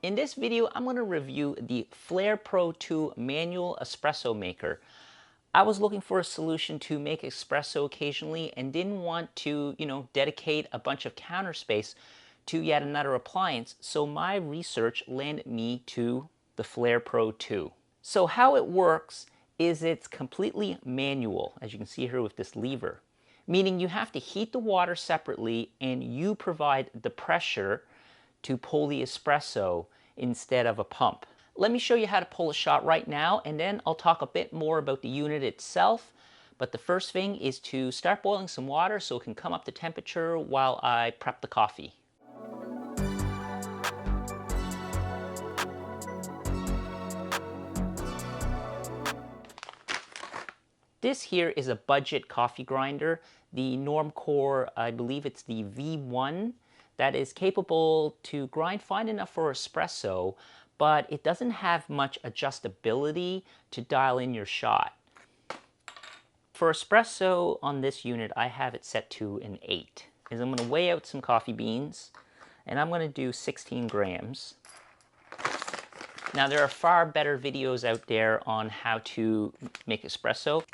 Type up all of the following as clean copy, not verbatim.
In this video, I'm going to review the Flair Pro 2 manual espresso maker. I was looking for a solution to make espresso occasionally and didn't want to, dedicate a bunch of counter space to yet another appliance, so my research landed me to the Flair Pro 2. So how it works is it's completely manual, as you can see here with this lever, meaning you have to heat the water separately and you provide the pressure to pull the espresso instead of a pump. Let me show you how to pull a shot right now, and then I'll talk a bit more about the unit itself. But the first thing is to start boiling some water so it can come up to temperature while I prep the coffee. This here is a budget coffee grinder, the Normcore, I believe it's the V1, that is capable to grind fine enough for espresso, but it doesn't have much adjustability to dial in your shot. For espresso on this unit, I have it set to an 8. Is I'm going to weigh out some coffee beans, and I'm going to do 16 grams. Now there are far better videos out there on how to make espresso.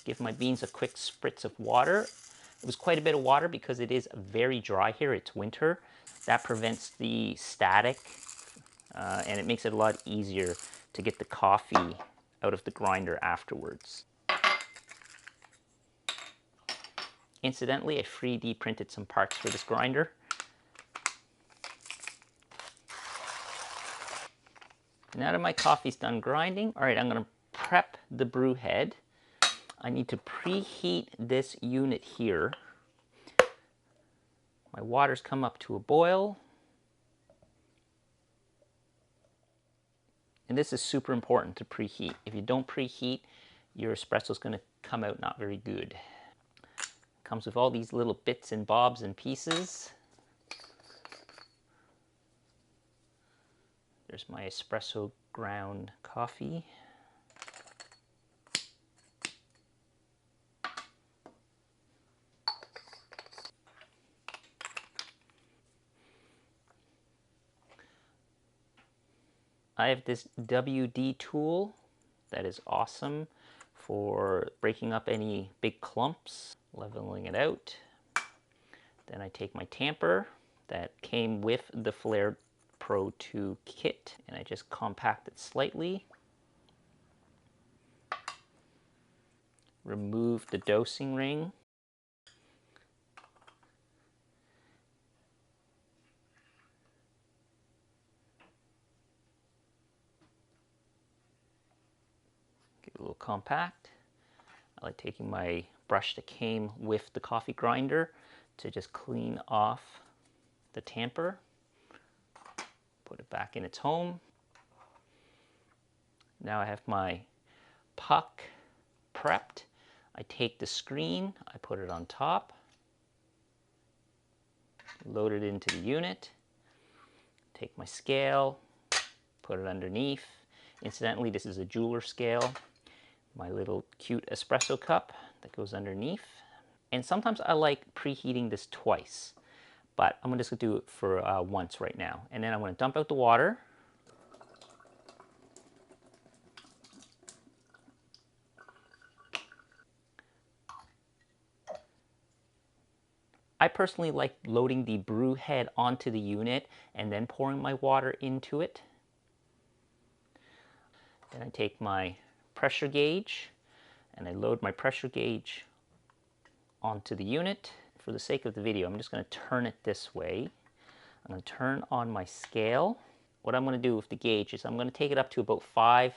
Give my beans a quick spritz of water. It was quite a bit of water because it is very dry here. It's winter. That prevents the static and it makes it a lot easier to get the coffee out of the grinder afterwards. Incidentally, I 3D printed some parts for this grinder. Now that my coffee's done grinding, all right, I'm going to prep the brew head. I need to preheat this unit here. My water's come up to a boil. And this is super important to preheat. If you don't preheat, your espresso is going to come out not very good. It comes with all these little bits and bobs and pieces. There's my espresso ground coffee. I have this WD tool that is awesome for breaking up any big clumps, leveling it out. Then I take my tamper that came with the Flair Pro 2 kit and I just compact it slightly. Remove the dosing ring. Get a little compact. I like taking my brush that came with the coffee grinder to just clean off the tamper. Put it back in its home. Now I have my puck prepped. I take the screen, I put it on top, load it into the unit, take my scale, put it underneath. Incidentally, this is a jeweler scale. My little cute espresso cup that goes underneath. And sometimes I like preheating this twice, but I'm just going to do it for once right now. And then I'm going to dump out the water. I personally like loading the brew head onto the unit and then pouring my water into it. Then I take my pressure gauge and I load my pressure gauge onto the unit. For the sake of the video, I'm just going to turn it this way. I'm going to turn on my scale. What I'm going to do with the gauge is I'm going to take it up to about 5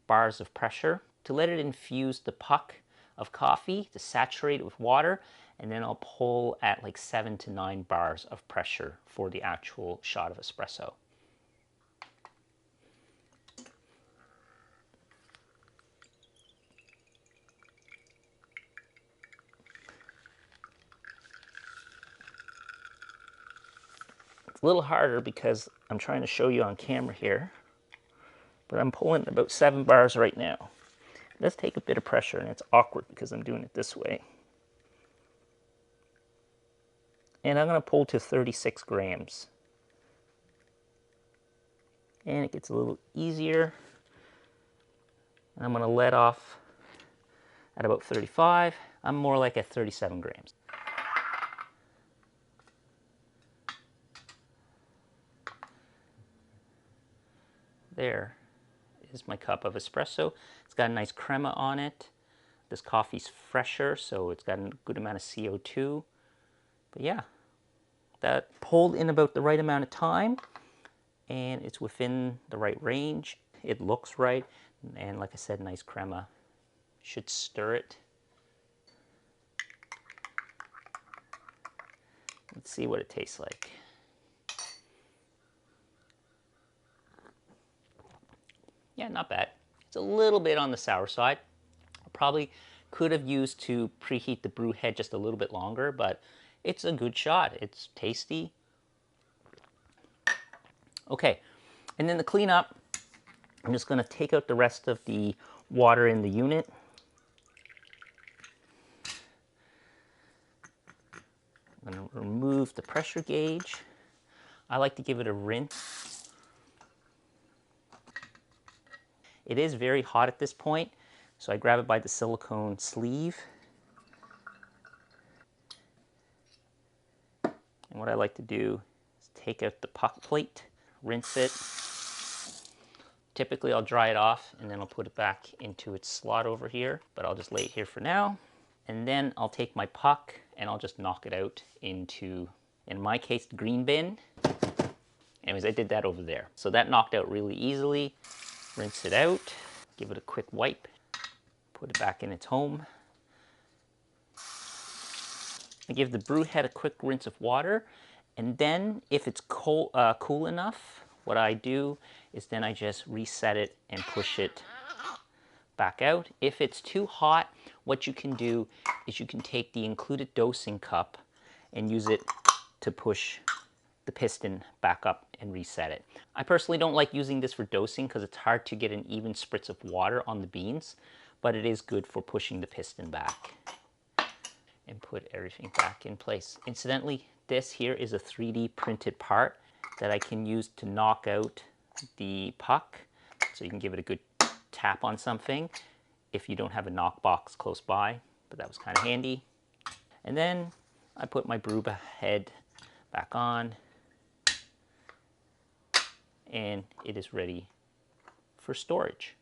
bars of pressure to let it infuse the puck of coffee, to saturate it with water, and then I'll pull at like 7 to 9 bars of pressure for the actual shot of espresso. It's a little harder because I'm trying to show you on camera here, but I'm pulling about 7 bars right now. It does take a bit of pressure and it's awkward because I'm doing it this way. And I'm going to pull to 36 grams. and it gets a little easier. I'm going to let off at about 35. I'm more like at 37 grams. There is my cup of espresso. It's got a nice crema on it. This coffee's fresher, so it's got a good amount of CO2. But yeah, that pulled in about the right amount of time, and it's within the right range. It looks right, and like I said, nice crema. Should stir it. Let's see what it tastes like. Yeah, not bad. It's a little bit on the sour side. I probably could have used to preheat the brew head just a little bit longer, but it's a good shot. It's tasty. Okay, and then the cleanup, I'm just going to take out the rest of the water in the unit. I'm going to remove the pressure gauge. I like to give it a rinse. It is very hot at this point, so I grab it by the silicone sleeve. And what I like to do is take out the puck plate, rinse it. Typically I'll dry it off and then I'll put it back into its slot over here, but I'll just lay it here for now. And then I'll take my puck and I'll just knock it out into, in my case, the green bin. Anyways, I did that over there. So that knocked out really easily. Rinse it out, give it a quick wipe, put it back in its home. I give the brew head a quick rinse of water, and then if it's cool enough, what I do is then I just reset it and push it back out. If it's too hot, what you can do is you can take the included dosing cup and use it to push the piston back up and reset it. I personally don't like using this for dosing because it's hard to get an even spritz of water on the beans, but it is good for pushing the piston back and put everything back in place. Incidentally, this here is a 3D printed part that I can use to knock out the puck. So you can give it a good tap on something if you don't have a knock box close by, but that was kind of handy. And then I put my brew head back on, and it is ready for storage.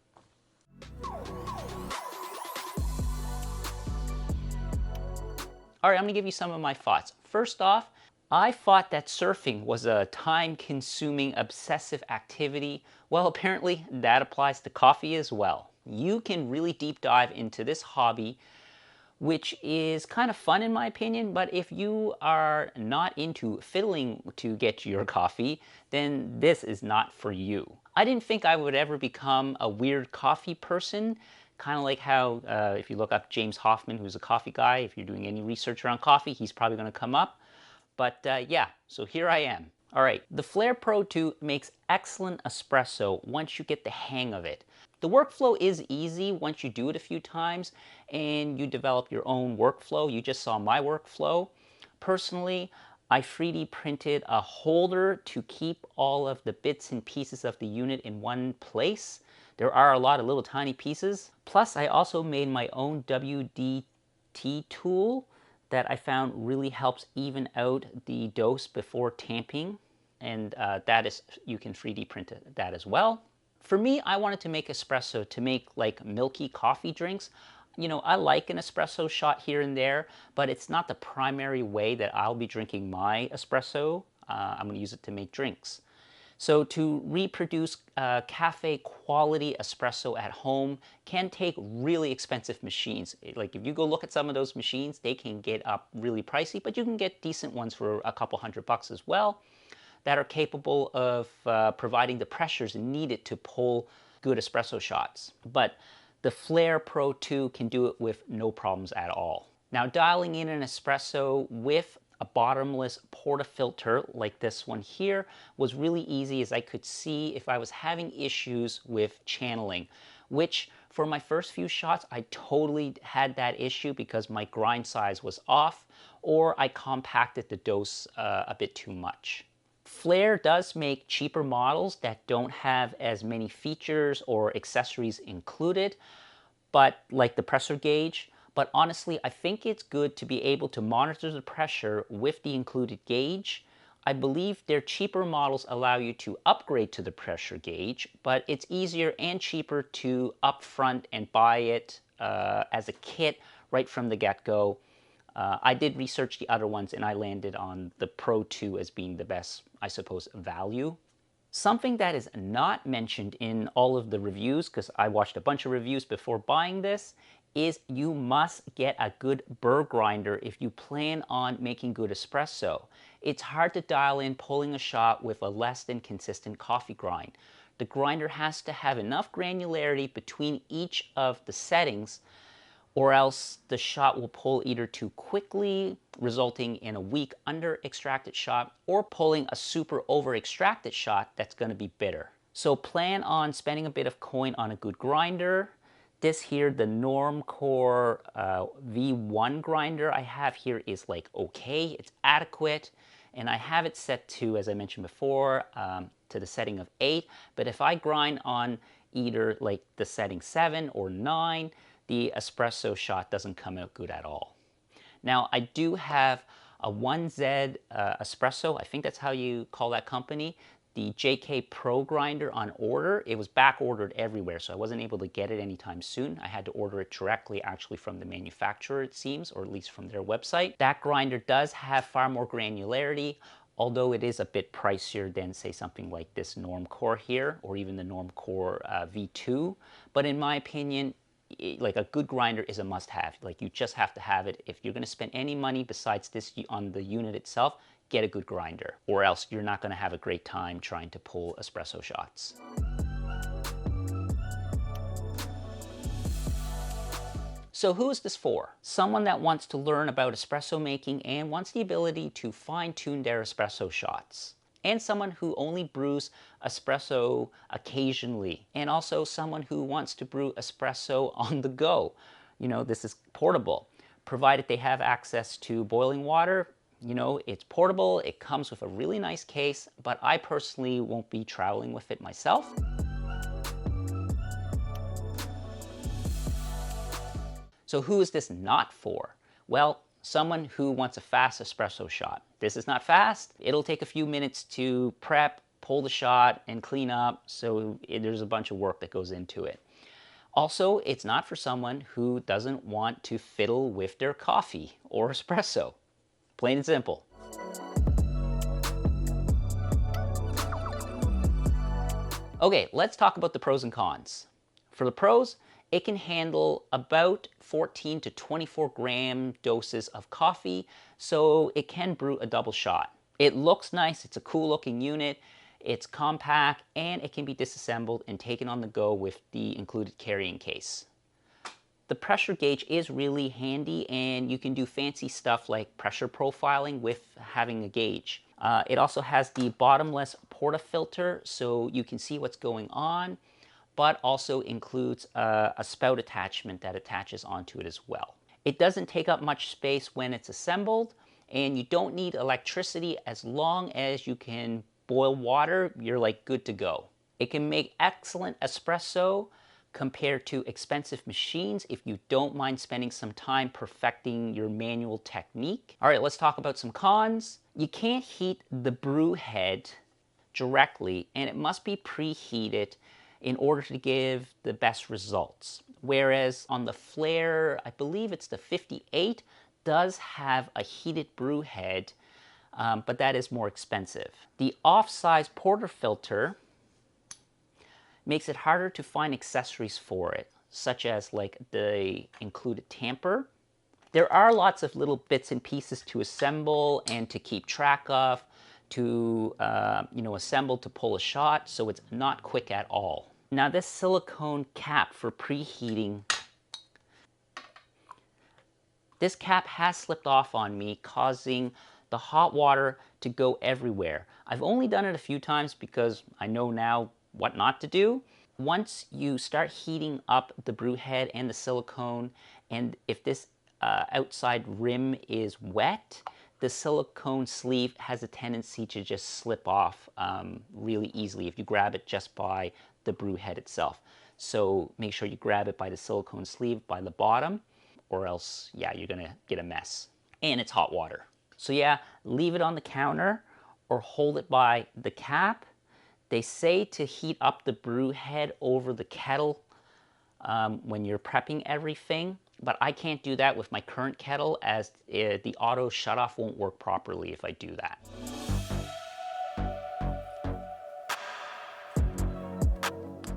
All right, I'm gonna give you some of my thoughts. First off, I thought that surfing was a time-consuming, obsessive activity. Well, apparently that applies to coffee as well. You can really deep dive into this hobby, which is kind of fun in my opinion, but if you are not into fiddling to get your coffee, then this is not for you. I didn't think I would ever become a weird coffee person, kind of like how if you look up James Hoffman, who's a coffee guy, if you're doing any research around coffee, he's probably going to come up. But yeah, so here I am. All right, the Flair Pro 2 makes excellent espresso once you get the hang of it. The workflow is easy once you do it a few times and you develop your own workflow. You just saw my workflow. Personally, I 3D printed a holder to keep all of the bits and pieces of the unit in one place. There are a lot of little tiny pieces. Plus, I also made my own WDT tool that I found really helps even out the dose before tamping, and that is, you can 3D print that as well. For me, I wanted to make espresso to make like milky coffee drinks. You know, I like an espresso shot here and there, but it's not the primary way that I'll be drinking my espresso. I'm going to use it to make drinks. So to reproduce cafe quality espresso at home can take really expensive machines. Like if you go look at some of those machines, they can get up really pricey, but you can get decent ones for a couple $100 as well that are capable of providing the pressures needed to pull good espresso shots. But the Flair Pro 2 can do it with no problems at all. Now dialing in an espresso with a bottomless portafilter like this one here was really easy, as I could see if I was having issues with channeling, which for my first few shots I totally had that issue because my grind size was off or I compacted the dose a bit too much. Flair does make cheaper models that don't have as many features or accessories included, but like the pressure gauge. But honestly, I think it's good to be able to monitor the pressure with the included gauge. I believe their cheaper models allow you to upgrade to the pressure gauge, but it's easier and cheaper to upfront and buy it as a kit right from the get-go. I did research the other ones and I landed on the Pro 2 as being the best, I suppose, value. Something that is not mentioned in all of the reviews, because I watched a bunch of reviews before buying this, is you must get a good burr grinder if you plan on making good espresso. It's hard to dial in pulling a shot with a less than consistent coffee grind. The grinder has to have enough granularity between each of the settings, or else the shot will pull either too quickly, resulting in a weak under extracted shot, or pulling a super over extracted shot that's going to be bitter. So plan on spending a bit of coin on a good grinder. This here, the Normcore V1 grinder I have here is like okay, it's adequate, and I have it set to, as I mentioned before, to the setting of 8. But if I grind on either like the setting 7 or 9, the espresso shot doesn't come out good at all. Now, I do have a 1Z Espresso, I think that's how you call that company, the JK Pro grinder on order. It was back ordered everywhere, so I wasn't able to get it anytime soon. I had to order it directly actually from the manufacturer, it seems, or at least from their website. That grinder does have far more granularity, although it is a bit pricier than, say, something like this Normcore here, or even the Normcore V2. But in my opinion, like a good grinder is a must-have. Like you just have to have it. If you're going to spend any money besides this on the unit itself, get a good grinder, or else you're not going to have a great time trying to pull espresso shots. So who is this for? Someone that wants to learn about espresso making and wants the ability to fine-tune their espresso shots. And someone who only brews espresso occasionally. And also someone who wants to brew espresso on the go. You know, this is portable. Provided they have access to boiling water, you know, it's portable, it comes with a really nice case, but I personally won't be traveling with it myself. So who is this not for? Well, someone who wants a fast espresso shot. This is not fast. It'll take a few minutes to prep, pull the shot, and clean up, so there's a bunch of work that goes into it. Also, it's not for someone who doesn't want to fiddle with their coffee or espresso. Plain and simple. Okay, let's talk about the pros and cons. For the pros, it can handle about 14 to 24 gram doses of coffee, so it can brew a double shot. It looks nice, it's a cool looking unit, it's compact, and it can be disassembled and taken on the go with the included carrying case. The pressure gauge is really handy, and you can do fancy stuff like pressure profiling with having a gauge. It also has the bottomless portafilter, so you can see what's going on, but also includes a spout attachment that attaches onto it as well. It doesn't take up much space when it's assembled, and you don't need electricity. As long as you can boil water, you're like good to go. It can make excellent espresso compared to expensive machines if you don't mind spending some time perfecting your manual technique. All right, let's talk about some cons. You can't heat the brew head directly, and it must be preheated in order to give the best results. Whereas on the Flair, I believe it's the 58, does have a heated brew head, but that is more expensive. The off-size portafilter makes it harder to find accessories for it, such as like the included tamper. There are lots of little bits and pieces to assemble and to keep track of, to assemble to pull a shot, so it's not quick at all. Now this silicone cap for preheating, this cap has slipped off on me, causing the hot water to go everywhere. I've only done it a few times because I know now what not to do. Once you start heating up the brew head and the silicone, and if this outside rim is wet, the silicone sleeve has a tendency to just slip off really easily if you grab it just by the brew head itself. So make sure you grab it by the silicone sleeve by the bottom, or else, yeah, you're gonna get a mess. And it's hot water. So yeah, leave it on the counter or hold it by the cap. They say to heat up the brew head over the kettle when you're prepping everything, but I can't do that with my current kettle, as the auto shutoff won't work properly if I do that.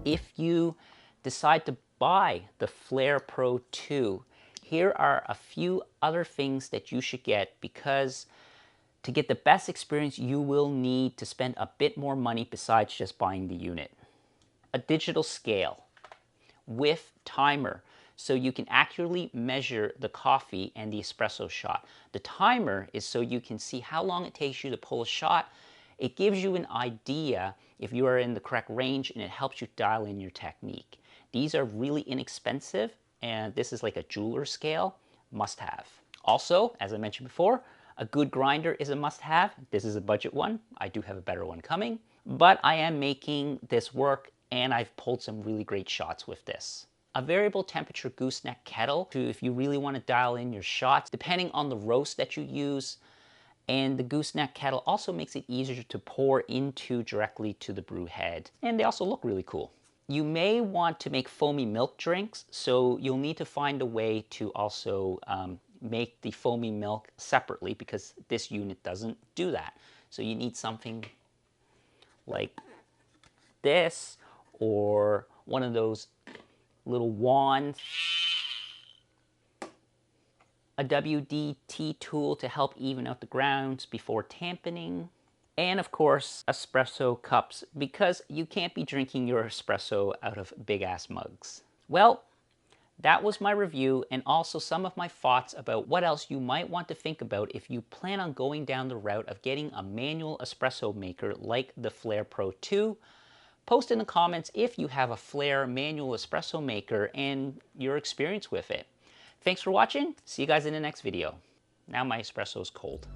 If you decide to buy the Flair Pro 2, here are a few other things that you should get, because to get the best experience, you will need to spend a bit more money besides just buying the unit. A digital scale with timer, so you can accurately measure the coffee and the espresso shot. The timer is so you can see how long it takes you to pull a shot. It gives you an idea if you are in the correct range, and it helps you dial in your technique. These are really inexpensive, and this is like a jeweler scale, must have. Also, as I mentioned before, a good grinder is a must have. This is a budget one. I do have a better one coming, but I am making this work, and I've pulled some really great shots with this. A variable temperature gooseneck kettle, if you really want to dial in your shots, depending on the roast that you use. And the gooseneck kettle also makes it easier to pour into directly to the brew head. And they also look really cool. You may want to make foamy milk drinks, so you'll need to find a way to also make the foamy milk separately, because this unit doesn't do that. So you need something like this, or one of those little wands, a WD-T tool to help even out the grounds before tamping, and of course espresso cups, because you can't be drinking your espresso out of big ass mugs. Well, that was my review, and also some of my thoughts about what else you might want to think about if you plan on going down the route of getting a manual espresso maker like the Flair Pro 2. Post in the comments if you have a Flair manual espresso maker and your experience with it. Thanks for watching. See you guys in the next video. Now my espresso is cold.